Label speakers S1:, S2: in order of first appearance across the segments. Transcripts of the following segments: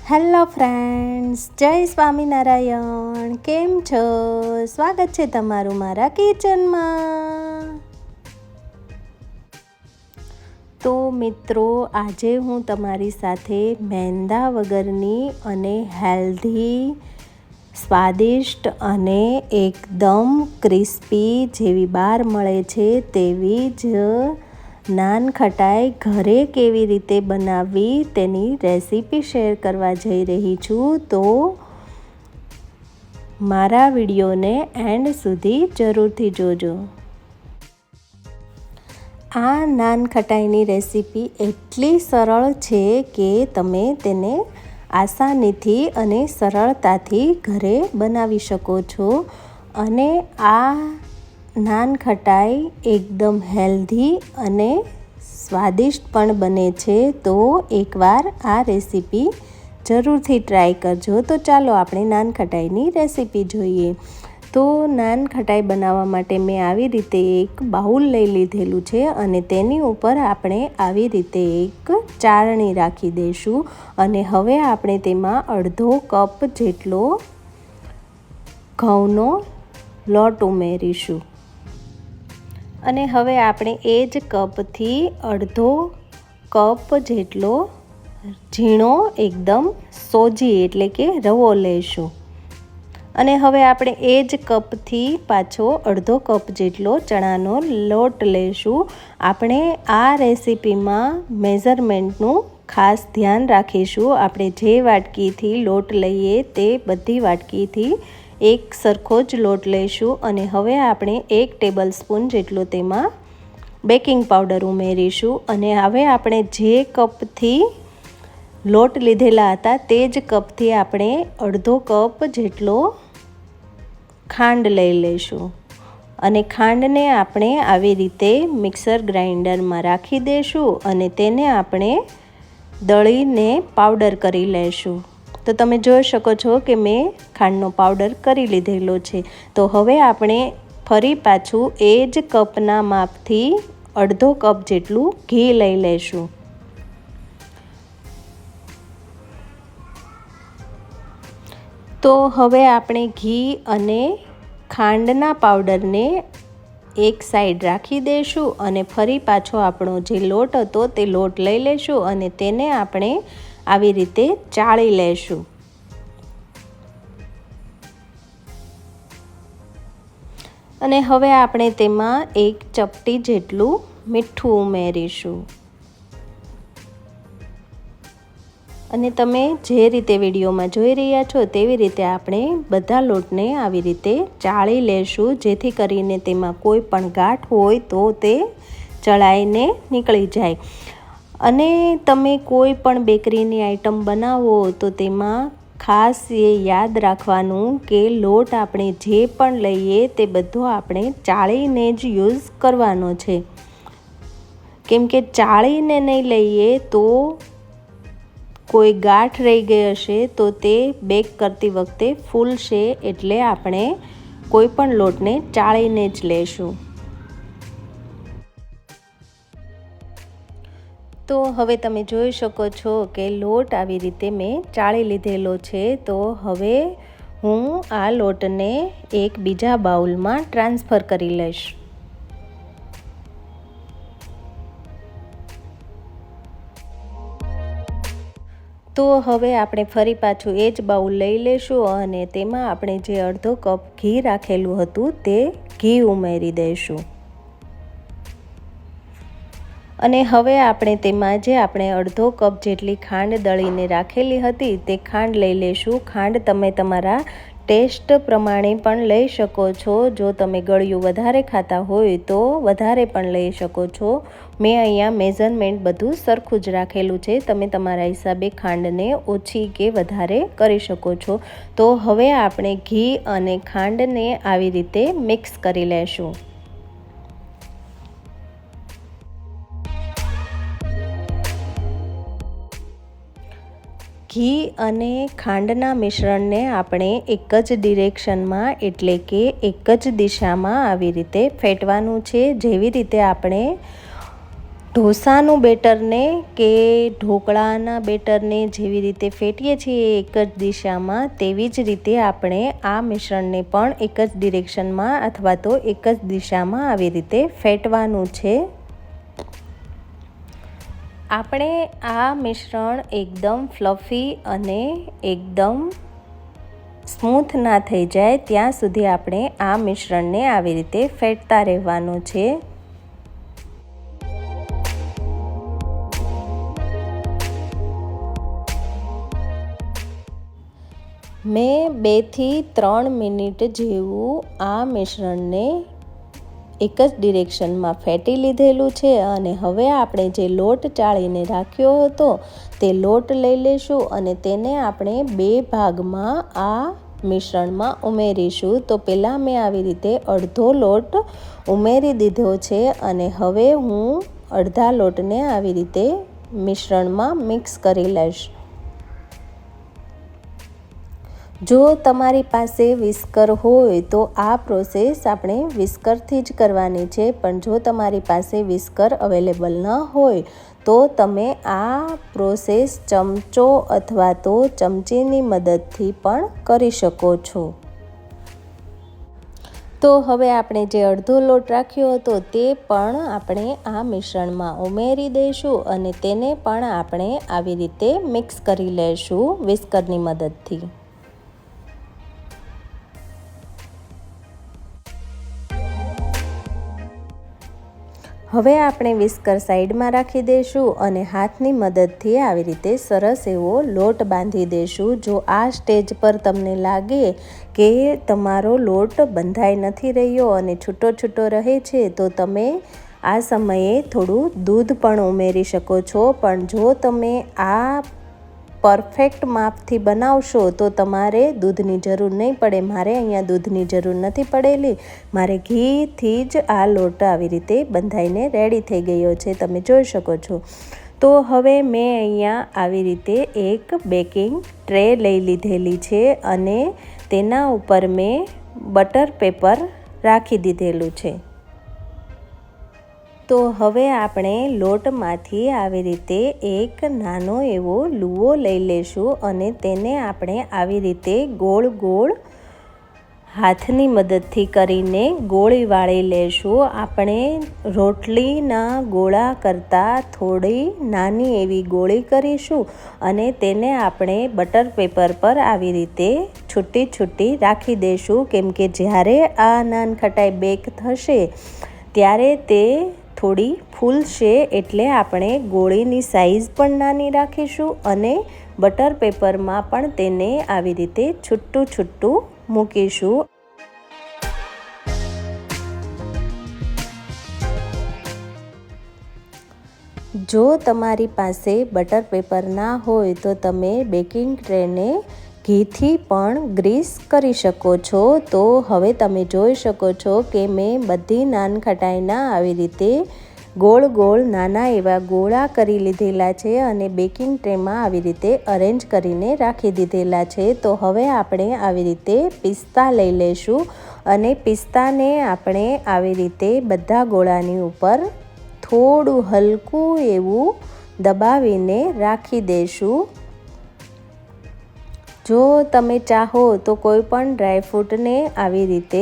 S1: Hello friends, જય સ્વામિનારાયણ. કેમ છો? સ્વાગત છે તમારું મારા કિચનમાં. તો મિત્રો, આજે હું તમારી સાથે મેંદા વગરની અને હેલ્ધી, સ્વાદિષ્ટ અને એકદમ ક્રિસ્પી જેવી બહાર મળે છે તેવી જ નાન ખટાઈ ઘરે કેવી રીતે બનાવવી તેની રેસીપી શેર કરવા જઈ રહી છું. તો મારા વિડીયોને એન્ડ સુધી જરૂરથી જોજો. આ નાન ખટાઈની રેસીપી એટલી સરળ છે કે તમે તેને આસાનીથી અને સરળતાથી ઘરે બનાવી શકો છો. અને આ નાન ખટાઈ એકદમ હેલ્ધી અને સ્વાદિષ્ટ પણ બને છે. તો એકવાર આ રેસીપી જરૂરથી ટ્રાય કરજો. તો ચાલો આપણે નાન ખટાઈની રેસીપી જોઈએ. તો નાન ખટાઈ બનાવવા માટે મેં આવી રીતે એક બાઉલ લઈ લીધેલું છે અને તેની ઉપર આપણે આવી રીતે એક ચાળણી રાખી દઈશું. અને હવે આપણે તેમાં અડધો કપ જેટલો ઘઉંનો લોટ ઉમેરીશું. અને હવે આપણે એ જ કપથી અડધો કપ જેટલો ઝીણો એકદમ સોજી એટલે કે રવો લઈશું. અને હવે આપણે એ જ કપથી પાછો અડધો કપ જેટલો ચણાનો લોટ લઈશું. આપણે આ રેસીપીમાં મેઝરમેન્ટનું ખાસ ધ્યાન રાખીશું. આપણે જે વાટકીથી લોટ લઈએ તે બધી વાટકીથી એક સરખો જ લોટ લઈશું. અને હવે આપણે 1 ટેબલ સ્પૂન જેટલો તેમાં બેકિંગ પાવડર ઉમેરીશું. અને હવે આપણે જે કપથી લોટ લીધેલા હતા તે જ કપથી આપણે અડધો કપ જેટલો ખાંડ લઈ લઈશું. અને ખાંડને આપણે આવી રીતે મિક્સર ગ્રાઇન્ડરમાં રાખી દઈશું અને તેને આપણે દળીને પાવડર કરી લઈશું. તો તમે જોઈ શકો છો કે મેં ખાંડનો પાવડર કરી લીધેલો છે. તો હવે આપણે ફરી પાછું એ જ કપના માપથી અડધો કપ જેટલું ઘી લઈ લઈશું. તો હવે આપણે ઘી અને ખાંડના પાવડરને એક સાઈડ રાખી દઈશું અને ફરી પાછો આપણો જે લોટ હતો તે લોટ લઈ લઈશું અને તેને આપણે આવી રીતે ચાળી લઈશું. અને હવે આપણે તેમાં એક ચપટી જેટલું મીઠું ઉમેરીશું. અને તમે જે રીતે વિડીયોમાં જોઈ રહ્યા છો તેવી રીતે આપણે બધા લોટને આવી રીતે ચાળી લેશું, જેથી કરીને તેમાં કોઈ પણ ગાંઠ હોય તો તે ચડાઈને નીકળી જાય. અને તમે કોઈ પણ બેકરીની આઈટમ બનાવો તો તેમાં ખાસ એ યાદ રાખવાનું કે લોટ આપણે જે પણ લઈએ તે બધો આપણે ચાળીને જ યુઝ કરવાનો છે. કેમ કે ચાળીને નહીં લઈએ તો કોઈ ગાંઠ રહી ગઈ હશે તો તે બેક કરતી વખતે ફૂલશે. એટલે આપણે કોઈ પણ લોટને ચાળીને જ લેશું. તો હવે તમે જોઈ શકો છો કે લોટ આવી રીતે મેં ચાળી લીધેલો છે. તો હવે હું આ લોટને એક બીજા બાઉલમાં ટ્રાન્સફર કરી લઈશ. તો હવે આપણે ફરી પાછું એ જ બાઉલ લઈ લઈશું અને તેમાં આપણે જે અડધો કપ ઘી રાખેલું હતું તે ઘી ઉમેરી દઈશું. અને હવે આપણે તેમાં જે આપણે અડધો કપ જેટલી ખાંડ દળીને રાખેલી હતી તે ખાંડ લઈ લઈશું. ખાંડ તમે તમારા ટેસ્ટ પ્રમાણે પણ લઈ શકો છો. જો તમે ગળ્યું વધારે ખાતા હોય તો વધારે પણ લઈ શકો છો. મેં અહીંયા મેઝરમેન્ટ બધું સરખું જ રાખેલું છે. તમે તમારા હિસાબે ખાંડને ઓછી કે વધારે કરી શકો છો. તો હવે આપણે ઘી અને ખાંડને આવી રીતે મિક્સ કરી લેશું. ઘી અને ખાંડના મિશ્રણને આપણે એક જ ડિરેક્શનમાં એટલે કે એક જ દિશામાં આવી રીતે ફેટવાનું છે. જેવી રીતે આપણે ઢોસાનું બેટરને કે ઢોકળાના બેટરને જેવી રીતે ફેટીએ છીએ એક જ દિશામાં, તેવી જ રીતે આપણે આ મિશ્રણને પણ એક જ ડિરેક્શનમાં અથવા તો એક જ દિશામાં આવી રીતે ફેટવાનું છે. આપણે આ મિશ્રણ એકદમ ફ્લફી અને એકદમ સ્મૂથ ના થઈ જાય ત્યાં સુધી આપણે આ મિશ્રણને આવી રીતે ફેટતા રહેવાનું છે. મેં 2 થી 3 મિનિટ જેવું આ મિશ્રણને એક જ ડિરેક્શનમાં ફેટી લીધેલું છે અને હવે આપણે જે લોટ ચાળીને રાખ્યો હતો તે લોટ લઈ લઈશું અને તેને આપણે 2 ભાગમાં આ મિશ્રણમાં ઉમેરીશું. તો પહેલાં મેં આવી રીતે અડધો લોટ ઉમેરી દીધો છે અને હવે હું અડધા લોટને આવી રીતે મિશ્રણમાં મિક્સ કરી લઈશ. જો તમારી પાસે વિસ્કર હોય તો આ પ્રોસેસ આપણે વિસ્કરથી જ કરવાની છે, પણ જો તમારી પાસે વિસ્કર અવેલેબલ ન હોય તો તમે આ પ્રોસેસ ચમચો અથવા તો ચમચીની મદદથી પણ કરી શકો છો. તો હવે આપણે જે અડધો લોટ રાખ્યો હતો તે પણ આપણે આ મિશ્રણમાં ઉમેરી દઈશું અને તેને પણ આપણે આવી રીતે મિક્સ કરી લઈશું વિસ્કરની મદદથી. હવે આપણે વિસ્કર સાઈડમાં રાખી દઈશું અને હાથની મદદથી આવી રીતે સરસ એવો લોટ બાંધી દઈશું. જો આ સ્ટેજ પર તમને લાગે કે તમારો લોટ બંધાઈ નથી રહ્યો અને છૂટો છૂટો રહે છે તો તમે આ સમયે થોડું દૂધ પણ ઉમેરી શકો છો. પણ જો તમે આ પરફેક્ટ માપથી બનાવશો તો તમારે દૂધની જરૂર નહીં પડે. મારે અહીંયા દૂધની જરૂર નથી પડેલી, મારે ઘીથી જ આ લોટ આવી રીતે બંધાઈને રેડી થઈ ગયો છે, તમે જોઈ શકો છો. તો હવે મેં અહીંયા આવી રીતે એક બેકિંગ ટ્રે લઈ લીધેલી છે અને તેના ઉપર મેં બટર પેપર રાખી દીધેલું છે. તો હવે આપણે લોટમાંથી આવી રીતે એક નાનો એવો લુવો લઈ લઈશું અને તેને આપણે આવી રીતે ગોળ ગોળ હાથની મદદથી કરીને ગોળી વાળી લઈશું. આપણે રોટલીના ગોળા કરતાં થોડી નાની એવી ગોળી કરીશું અને તેને આપણે બટર પેપર પર આવી રીતે છૂટી છૂટી રાખી દઈશું, કેમ કે જ્યારે આ નાન ખટાઈ બેક થશે ત્યારે તે થોડી ફૂલશે, એટલે આપણે ગોળીની સાઈઝ પણ નાની રાખીશું અને બટર પેપરમાં પણ તેને આવી રીતે છૂટું છૂટું મૂકીશું. જો તમારી પાસે બટર પેપર ના હોય તો તમે બેકિંગ ટ્રેને ઘીથી પણ ગ્રીસ કરી શકો છો. તો હવે તમે જોઈ શકો છો કે મેં બધી નાન ખટાઈના આવી રીતે ગોળ ગોળ નાના એવા ગોળા કરી લીધેલા છે અને બેકિંગ ટ્રેમાં આવી રીતે અરેન્જ કરીને રાખી દીધેલા છે. તો હવે આપણે આવી રીતે પિસ્તા લઈ લઈશું અને પિસ્તાને આપણે આવી રીતે બધા ગોળાની ઉપર થોડું હલકું એવું દબાવીને રાખી દઈશું. જો તમે ચાહો તો કોઈ પણ ડ્રાયફ્રૂટને આવી રીતે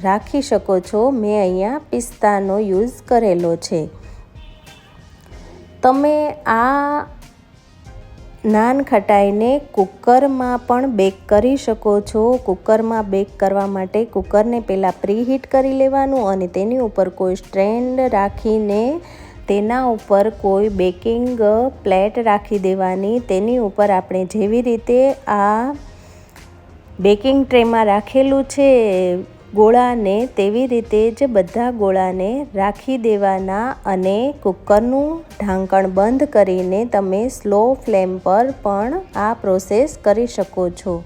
S1: રાખી શકો છો. મેં અહીંયા પિસ્તાનો યુઝ કરેલો છે. તમે આ નાન ખટાઈને કુકરમાં પણ બેક કરી શકો છો. કુકરમાં બેક કરવા માટે કુકરને પહેલાં પ્રીહીટ કરી લેવાનું અને તેની ઉપર કોઈ સ્ટેન્ડ રાખીને તેના ઉપર કોઈ બેકિંગ પ્લેટ રાખી દેવાની. તેની ઉપર આપણે જેવી રીતે આ બેકિંગ ટ્રેમાં રાખેલું છે ગોળાને તેવી રીતે જ બધા ગોળાને રાખી દેવાના અને કુકરનું ઢાંકણ બંધ કરીને તમે સ્લો ફ્લેમ પર પણ આ પ્રોસેસ કરી શકો છો.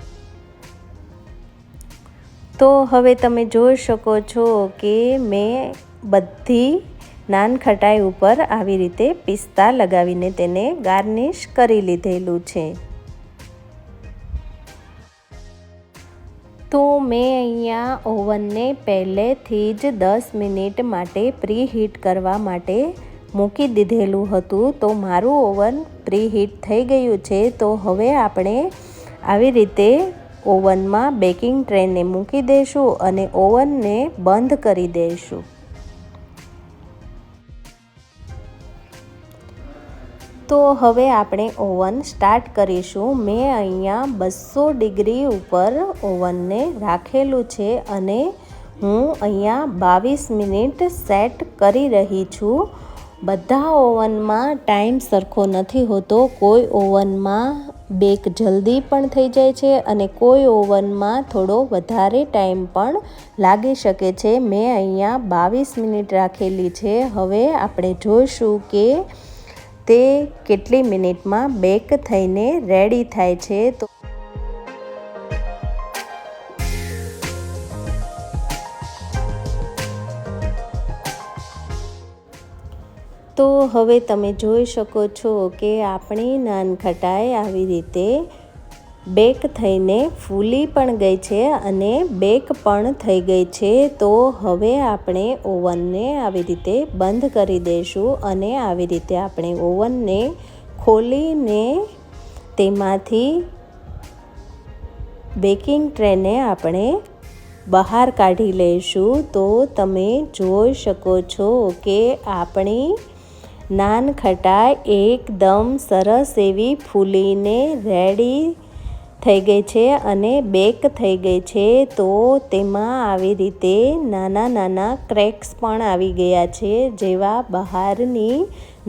S1: તો હવે તમે જોઈ શકો છો કે મેં બધી નાન ખટાઈ ઉપર આવી રીતે પિસ્તા લગાવીને તેને ગાર્નિશ કરી લીધેલું છે. તો મેં અહીંયા ઓવનને પહેલેથી જ 10 મિનિટ માટે પ્રીહીટ કરવા માટે મૂકી દીધેલું હતું. તો મારું ઓવન પ્રીહીટ થઈ ગયું છે. તો હવે આપણે આવી રીતે ઓવનમાં બેકિંગ ટ્રેને મૂકી દઈશું અને ઓવનને બંધ કરી દઈશું. તો હવે આપણે ઓવન સ્ટાર્ટ કરીશું. મેં અહીંયા 200 ડિગ્રી ઉપર ઓવનને રાખેલું છે અને હું અહીંયા 22 મિનિટ સેટ કરી રહી છું. બધા ઓવનમાં ટાઈમ સરખો નથી હોતો. કોઈ ઓવનમાં બેક જલ્દી પણ થઈ જાય છે અને કોઈ ઓવનમાં થોડો વધારે ટાઈમ પણ લાગી શકે છે. મેં અહીંયા 22 મિનિટ રાખેલી છે. હવે આપણે જોઈશું કે તે કેટલી મિનિટમાં બેક થઈને રેડી થાય છે. તો હવે તમે જોઈ શકો છો કે આપણી નાનખટાઈ આવી રીતે બેક થઈને ફૂલી પણ ગઈ છે અને બેક પણ થઈ ગઈ છે. તો હવે આપણે ઓવનને આવી રીતે બંધ કરી દઈશું અને આવી રીતે આપણે ઓવનને ખોલીને તેમાંથી બેકિંગ ટ્રેને આપણે બહાર કાઢી લઈશું. તો તમે જોઈ શકો છો કે આપણી નાનખટાઈ એકદમ સરસ એવી ફૂલીને રેડી થઈ ગઈ છે અને બેક થઈ ગઈ છે. તો તેમાં આવી રીતે નાના નાના ક્રેક્સ પણ આવી ગયા છે, જેવા બહારની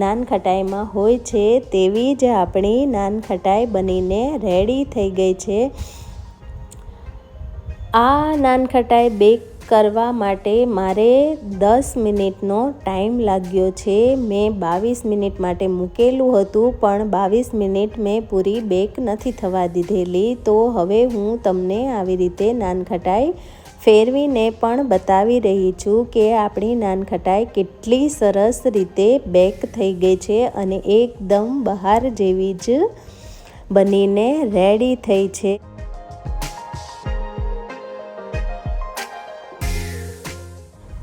S1: નાનખટાઈમાં હોય છે તેવી જ આપણી નાનખટાઈ બનીને રેડી થઈ ગઈ છે. આ નાનખટાઈ બેક કરવા માટે મારે 10 મિનિટનો ટાઈમ લાગ્યો છે. મેં 22 મિનિટ માટે મૂકેલું હતું પણ 22 મિનિટ મેં પૂરી બેક નથી થવા દીધેલી. તો હવે હું તમને આવી રીતે નાનખટાઈ ફેરવીને પણ બતાવી રહી છું કે આપણી નાનખટાઈ કેટલી સરસ રીતે બેક થઈ ગઈ છે અને એકદમ બહાર જેવી જ બનીને રેડી થઈ છે.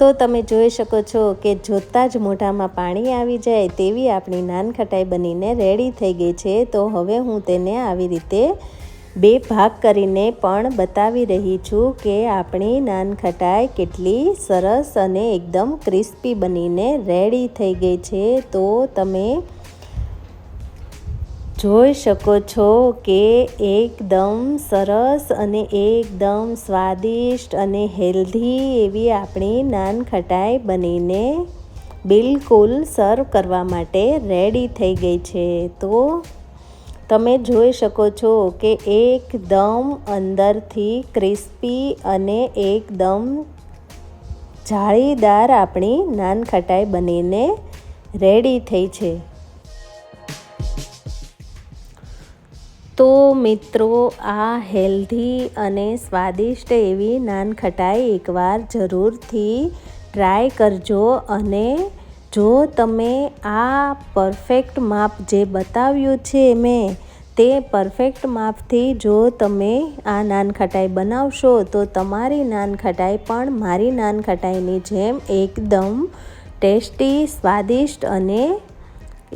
S1: તો તમે જોઈ શકો છો કે જોતાં જ મોઢામાં પાણી આવી જાય તેવી આપણી નાનખટાઈ બનીને રેડી થઈ ગઈ છે. તો હવે હું તેને આવી રીતે 2 ભાગ કરીને પણ બતાવી રહી છું કે આપણી નાનખટાઈ કેટલી સરસ અને એકદમ ક્રિસ્પી બનીને રેડી થઈ ગઈ છે. તો તમે જોઈ શકો છો કે એકદમ સરસ અને એકદમ સ્વાદિષ્ટ અને હેલ્ધી એવી આપણી નાનખટાઈ બનીને બિલકુલ સર્વ કરવા માટે રેડી થઈ ગઈ છે. તો તમે જોઈ શકો છો કે એકદમ અંદરથી ક્રિસ્પી અને એકદમ જાળીદાર આપણી નાનખટાઈ બનીને રેડી થઈ છે. તો મિત્રો, આ હેલ્ધી અને સ્વાદિષ્ટ એવી નાનખટાઈ એકવાર જરૂરથી ટ્રાય કરજો. અને જો તમે આ પરફેક્ટ માપ જે બતાવ્યું છે મેં તે પરફેક્ટ માપથી જો તમે આ નાનખટાઈ બનાવશો તો તમારી નાનખટાઈ પણ મારી નાનખટાઈની જેમ એકદમ ટેસ્ટી, સ્વાદિષ્ટ અને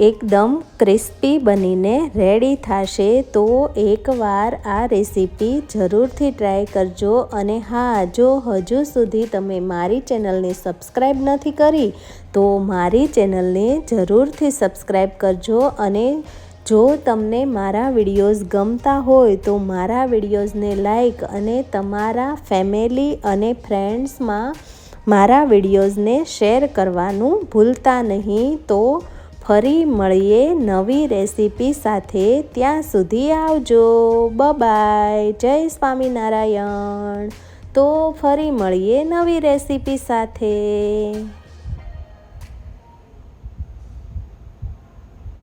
S1: એકદમ ક્રિસ્પી બનીને રેડી થશે. તો એકવાર આ રેસીપી જરૂરથી ટ્રાય કરજો. અને હા, જો હજુ સુધી તમે મારી ચેનલને સબસ્ક્રાઈબ નથી કરી તો મારી ચેનલને જરૂરથી સબસ્ક્રાઈબ કરજો. અને જો તમને મારા વિડીયોઝ ગમતા હોય તો મારા વિડીયોઝને લાઈક અને તમારા ફેમિલી અને ફ્રેન્ડ્સમાં મારા વિડીયોઝને શેર કરવાનું ભૂલતા નહીં. તો ફરી મળીએ નવી રેસીપી સાથે. ત્યાં સુધી આવજો. બાય. જય સ્વામિનારાયણ. તો ફરી મળીએ નવી રેસીપી સાથે.